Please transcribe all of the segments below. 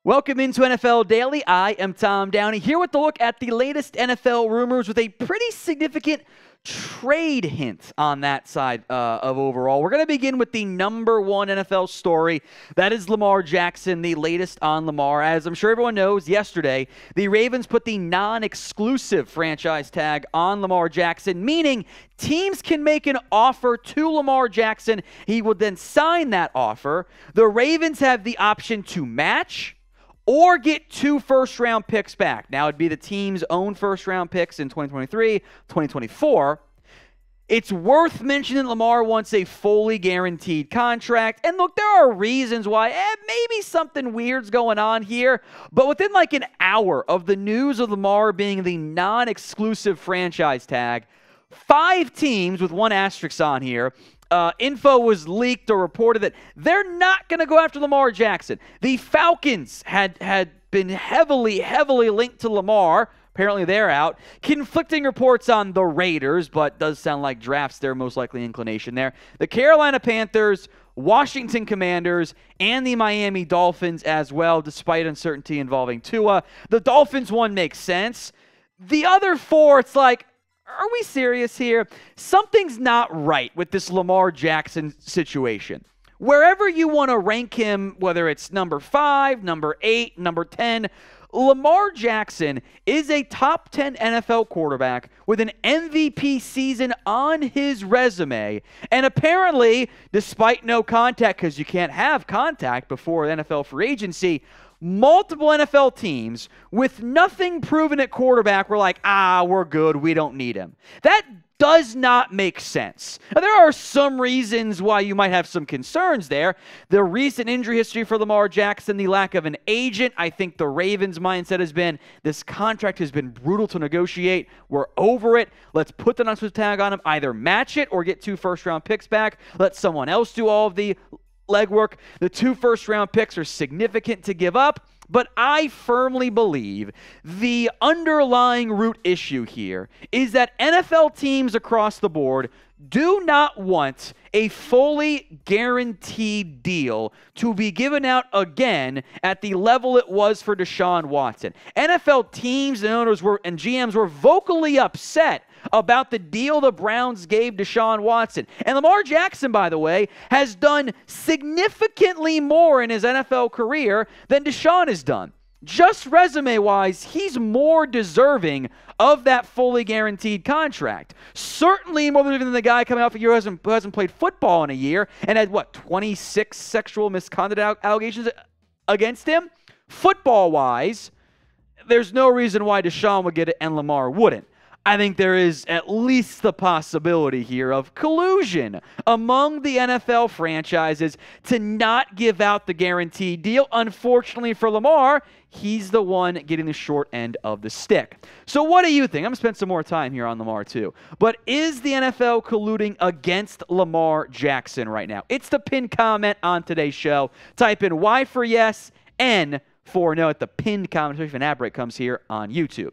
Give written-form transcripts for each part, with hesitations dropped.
Welcome into NFL Daily. I am Tom Downey here with a look at the latest NFL rumors with a pretty significant trade hint on that side of overall. We're going to begin with the number one NFL story. That is Lamar Jackson, the latest on Lamar. As I'm sure everyone knows, yesterday, the Ravens put the non-exclusive franchise tag on Lamar Jackson, meaning teams can make an offer to Lamar Jackson. He would then sign that offer. The Ravens have the option to match or get 2 first-round picks back. Now, it'd be the team's own first-round picks in 2023, 2024. It's worth mentioning Lamar wants a fully guaranteed contract. And look, there are reasons why maybe something weird's going on here. But within like an hour of the news of Lamar being the non-exclusive franchise tag, 5 teams with one asterisk on here, info was leaked or reported that they're not going to go after Lamar Jackson. The Falcons had been heavily linked to Lamar. Apparently they're out. Conflicting reports on the Raiders, but does sound like draft's their most likely inclination there. The Carolina Panthers, Washington Commanders, and the Miami Dolphins as well, despite uncertainty involving Tua. The Dolphins one makes sense. The other 4, it's like, are we serious here? Something's not right with this Lamar Jackson situation. Wherever you want to rank him, whether it's number 5, number 8, number 10, Lamar Jackson is a top 10 NFL quarterback with an MVP season on his resume. And apparently, despite no contact, because you can't have contact before NFL free agency, multiple NFL teams with nothing proven at quarterback were like, we're good, we don't need him. That does not make sense. Now, there are some reasons why you might have some concerns there. The recent injury history for Lamar Jackson, the lack of an agent. I think the Ravens' mindset has been, this contract has been brutal to negotiate. We're over it. Let's put the non-exclusive tag on him. Either match it or get 2 first-round picks back. Let someone else do all of the legwork. The 2 first-round picks are significant to give up, but I firmly believe the underlying root issue here is that NFL teams across the board do not want a fully guaranteed deal to be given out again at the level it was for Deshaun Watson. NFL teams and owners and GMs were vocally upset about the deal the Browns gave Deshaun Watson. And Lamar Jackson, by the way, has done significantly more in his NFL career than Deshaun has done. Just resume-wise, he's more deserving of that fully guaranteed contract. Certainly more deserving than the guy coming off a year who hasn't played football in a year and had, 26 sexual misconduct allegations against him? Football-wise, there's no reason why Deshaun would get it and Lamar wouldn't. I think there is at least the possibility here of collusion among the NFL franchises to not give out the guaranteed deal. Unfortunately for Lamar, he's the one getting the short end of the stick. So what do you think? I'm going to spend some more time here on Lamar too. But is the NFL colluding against Lamar Jackson right now? It's the pinned comment on today's show. Type in Y for yes, N for no at the pinned comment, especially if an ad break comes here on YouTube.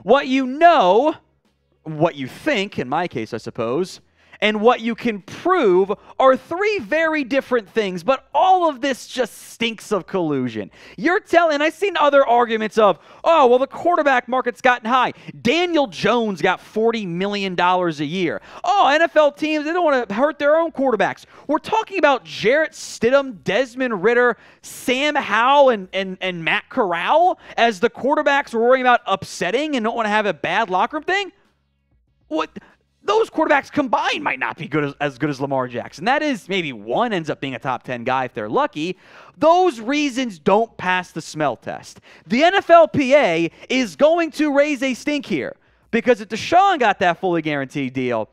What you know, what you think, in my case, I suppose, and what you can prove are 3 very different things, but all of this just stinks of collusion. You're telling, I've seen other arguments of, the quarterback market's gotten high. Daniel Jones got $40 million a year. NFL teams, they don't want to hurt their own quarterbacks. We're talking about Jarrett Stidham, Desmond Ridder, Sam Howell, and Matt Corral as the quarterbacks we're worrying about upsetting and don't want to have a bad locker room thing? What? Those quarterbacks combined might not be as good as Lamar Jackson. That is, maybe one ends up being a top 10 guy if they're lucky. Those reasons don't pass the smell test. The NFLPA is going to raise a stink here because if Deshaun got that fully guaranteed deal,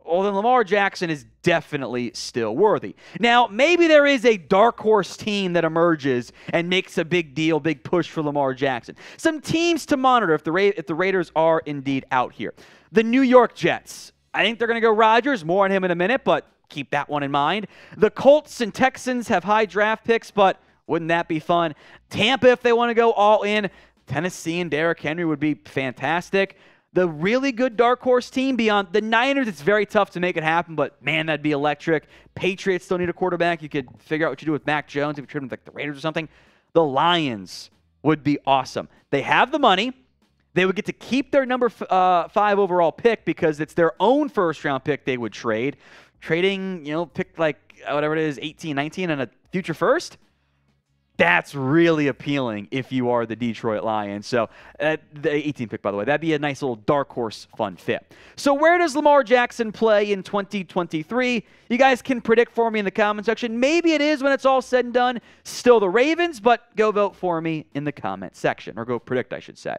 well, then Lamar Jackson is definitely still worthy. Now, maybe there is a dark horse team that emerges and makes a big deal, big push for Lamar Jackson. Some teams to monitor if the Raiders are indeed out here. The New York Jets. I think they're going to go Rodgers. More on him in a minute, but keep that one in mind. The Colts and Texans have high draft picks, but wouldn't that be fun? Tampa, if they want to go all in. Tennessee and Derrick Henry would be fantastic. The really good dark horse team beyond the Niners, it's very tough to make it happen, but man, that'd be electric. Patriots still need a quarterback. You could figure out what you do with Mac Jones if you trade him with like the Raiders or something. the Lions would be awesome. They have the money. They would get to keep their number 5 overall pick because it's their own first-round pick they would trade. Trading, pick like whatever it is, 18, 19, and a future first. That's really appealing if you are the Detroit Lions. So the 18th pick, by the way, that'd be a nice little dark horse fun fit. So where does Lamar Jackson play in 2023? You guys can predict for me in the comment section. Maybe it is when it's all said and done still the Ravens, but go vote for me in the comment section, or go predict, I should say.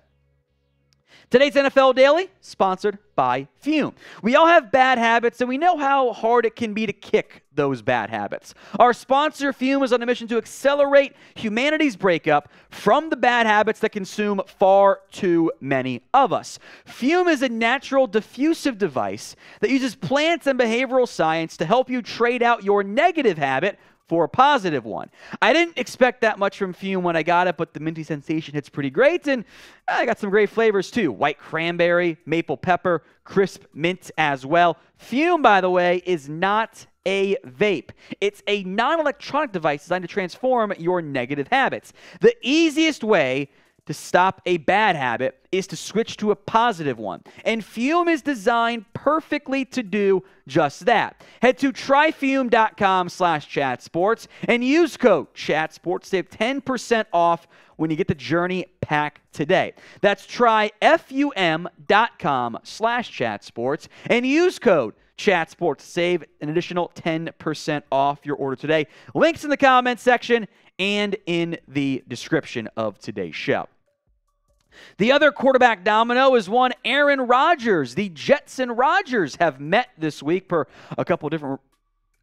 Today's NFL Daily, sponsored by Fume. We all have bad habits, and we know how hard it can be to kick those bad habits. Our sponsor, Fume, is on a mission to accelerate humanity's breakup from the bad habits that consume far too many of us. Fume is a natural diffusive device that uses plants and behavioral science to help you trade out your negative habit for a positive one. I didn't expect that much from Fume when I got it, but the minty sensation hits pretty great, and I got some great flavors too. White cranberry, maple pepper, crisp mint as well. Fume, by the way, is not a vape. It's a non-electronic device designed to transform your negative habits. The easiest way to stop a bad habit is to switch to a positive one. And Fume is designed perfectly to do just that. Head to tryfume.com/chatsports and use code chatsports to save 10% off when you get the Journey Pack today. That's tryfum.com/chatsports and use code chatsports to save an additional 10% off your order today. Links in the comments section and in the description of today's show. The other quarterback domino is one Aaron Rodgers. The Jets and Rodgers have met this week per a couple of different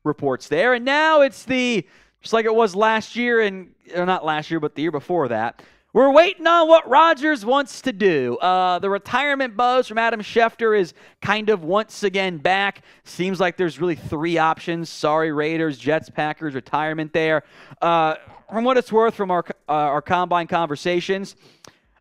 reports there. And now it's just like it was last year, and not last year, but the year before that. We're waiting on what Rodgers wants to do. The retirement buzz from Adam Schefter is kind of once again back. Seems like there's really 3 options. Sorry, Raiders, Jets, Packers, retirement there. From what it's worth from our combine conversations,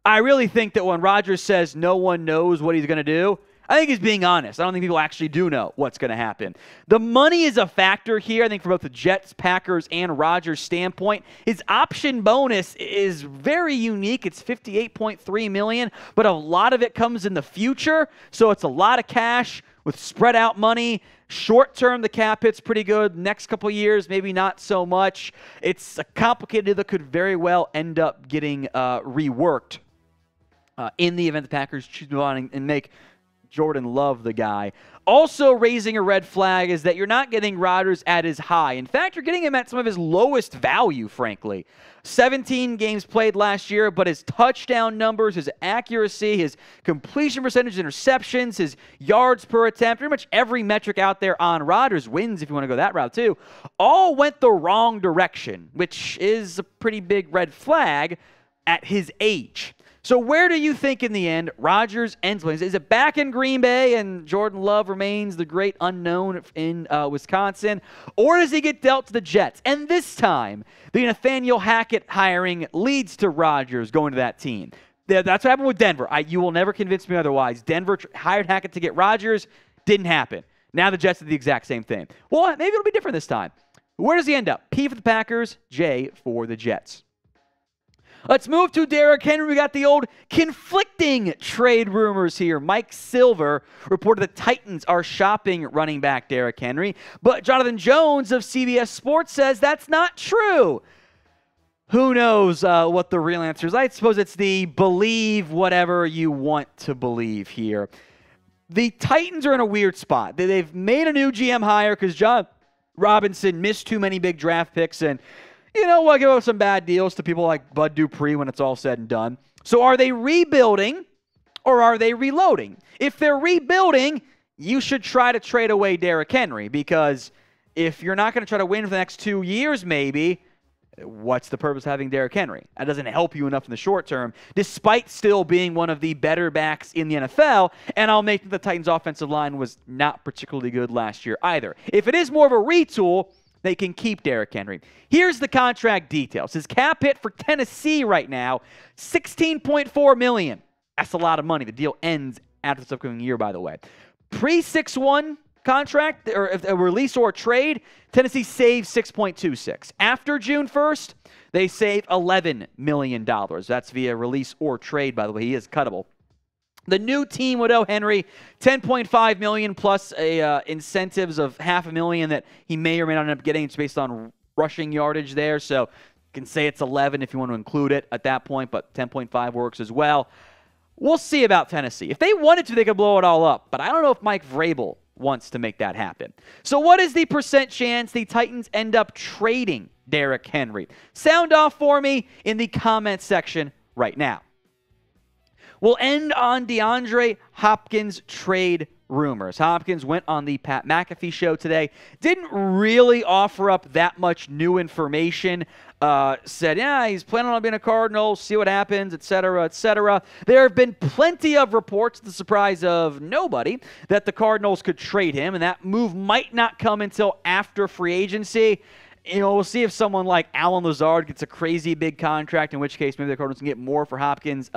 I really think that when Rodgers says no one knows what he's going to do, I think he's being honest. I don't think people actually do know what's going to happen. The money is a factor here, I think, for both the Jets, Packers, and Rodgers' standpoint. His option bonus is very unique. It's $58.3 million, but a lot of it comes in the future, so it's a lot of cash with spread out money. Short term, the cap hit's pretty good. Next couple years, maybe not so much. It's a complicated deal that could very well end up getting reworked in the event the Packers choose to move on and make Jordan Love the guy. Also raising a red flag is that you're not getting Rodgers at his high. In fact, you're getting him at some of his lowest value, frankly. 17 games played last year, but his touchdown numbers, his accuracy, his completion percentage, interceptions, his yards per attempt, pretty much every metric out there on Rodgers, wins if you want to go that route too, all went the wrong direction, which is a pretty big red flag at his age. So where do you think in the end Rodgers ends? Is it back in Green Bay and Jordan Love remains the great unknown in Wisconsin? Or does he get dealt to the Jets? And this time, the Nathaniel Hackett hiring leads to Rodgers going to that team. That's what happened with Denver. You will never convince me otherwise. Denver hired Hackett to get Rodgers. Didn't happen. Now the Jets did the exact same thing. Well, maybe it'll be different this time. Where does he end up? P for the Packers, J for the Jets. Let's move to Derrick Henry. We got the old conflicting trade rumors here. Mike Silver reported the Titans are shopping running back Derrick Henry, but Jonathan Jones of CBS Sports says that's not true. Who knows what the real answer is? I suppose it's the believe whatever you want to believe here. The Titans are in a weird spot. They've made a new GM hire because John Robinson missed too many big draft picks, and we'll give up some bad deals to people like Bud Dupree when it's all said and done. So are they rebuilding or are they reloading? If they're rebuilding, you should try to trade away Derrick Henry, because if you're not going to try to win for the next 2 years maybe, what's the purpose of having Derrick Henry? That doesn't help you enough in the short term, despite still being one of the better backs in the NFL. And I'll make the Titans' offensive line was not particularly good last year either. If it is more of a retool, they can keep Derrick Henry. Here's the contract details. His cap hit for Tennessee right now, $16.4 million. That's a lot of money. The deal ends after this upcoming year, by the way. Pre-6-1 contract, or if a release or a trade, Tennessee saves 6.26. After June 1st, they save $11 million. That's via release or trade, by the way. He is cuttable. The new team would owe Henry $10.5 million plus incentives of $500,000 that he may or may not end up getting. It's based on rushing yardage there, so you can say it's 11 if you want to include it at that point, but 10.5 works as well. We'll see about Tennessee. If they wanted to, they could blow it all up, but I don't know if Mike Vrabel wants to make that happen. So what is the percent chance the Titans end up trading Derrick Henry? Sound off for me in the comment section right now. We'll end on DeAndre Hopkins trade rumors. Hopkins went on the Pat McAfee Show today. Didn't really offer up that much new information. Said, yeah, he's planning on being a Cardinal, see what happens, etc., etc. There have been plenty of reports, to the surprise of nobody, that the Cardinals could trade him, and that move might not come until after free agency. You know, we'll see if someone like Allen Lazard gets a crazy big contract, in which case maybe the Cardinals can get more for Hopkins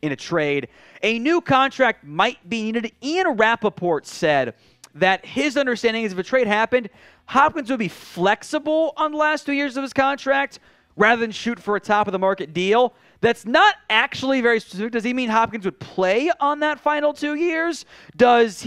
in a trade. A new contract might be needed. Ian Rappaport said that his understanding is if a trade happened, Hopkins would be flexible on the last 2 years of his contract rather than shoot for a top-of-the-market deal. That's not actually very specific. Does he mean Hopkins would play on that final 2 years? Does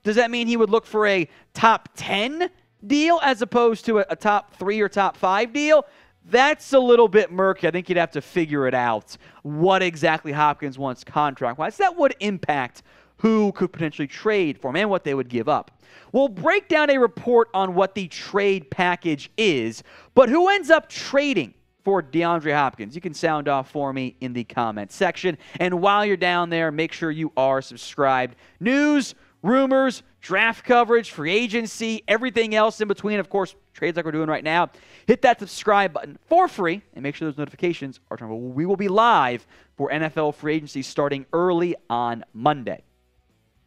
that mean he would look for a top 10 deal as opposed to a top 3 or top 5 deal? That's a little bit murky. I think you'd have to figure it out what exactly Hopkins wants contract-wise. That would impact who could potentially trade for him and what they would give up. We'll break down a report on what the trade package is, but who ends up trading for DeAndre Hopkins? You can sound off for me in the comment section. And while you're down there, make sure you are subscribed. News, rumors, draft coverage, free agency, everything else in between, of course, trades like we're doing right now. Hit that subscribe button for free and make sure those notifications are turned on. We will be live for NFL free agency starting early on Monday.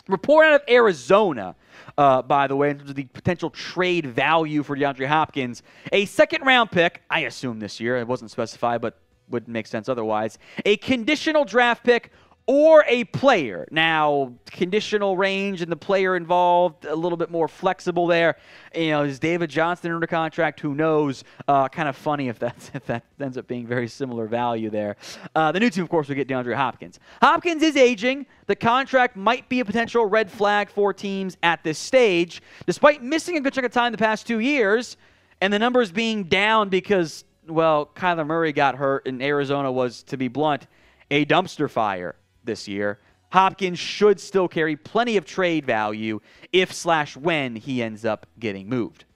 Report out of Arizona, by the way, in terms of the potential trade value for DeAndre Hopkins. A second-round pick, I assume this year. It wasn't specified, but would make sense otherwise. A conditional draft pick or a player. Now, conditional range and the player involved, a little bit more flexible there. You know, is David Johnson under contract? Who knows? Kind of funny if that ends up being very similar value there. The new team, of course, will get DeAndre Hopkins. Hopkins is aging. The contract might be a potential red flag for teams at this stage, despite missing a good chunk of time the past 2 years, and the numbers being down because, well, Kyler Murray got hurt, and Arizona was, to be blunt, a dumpster fire this year. Hopkins should still carry plenty of trade value if/when he ends up getting moved.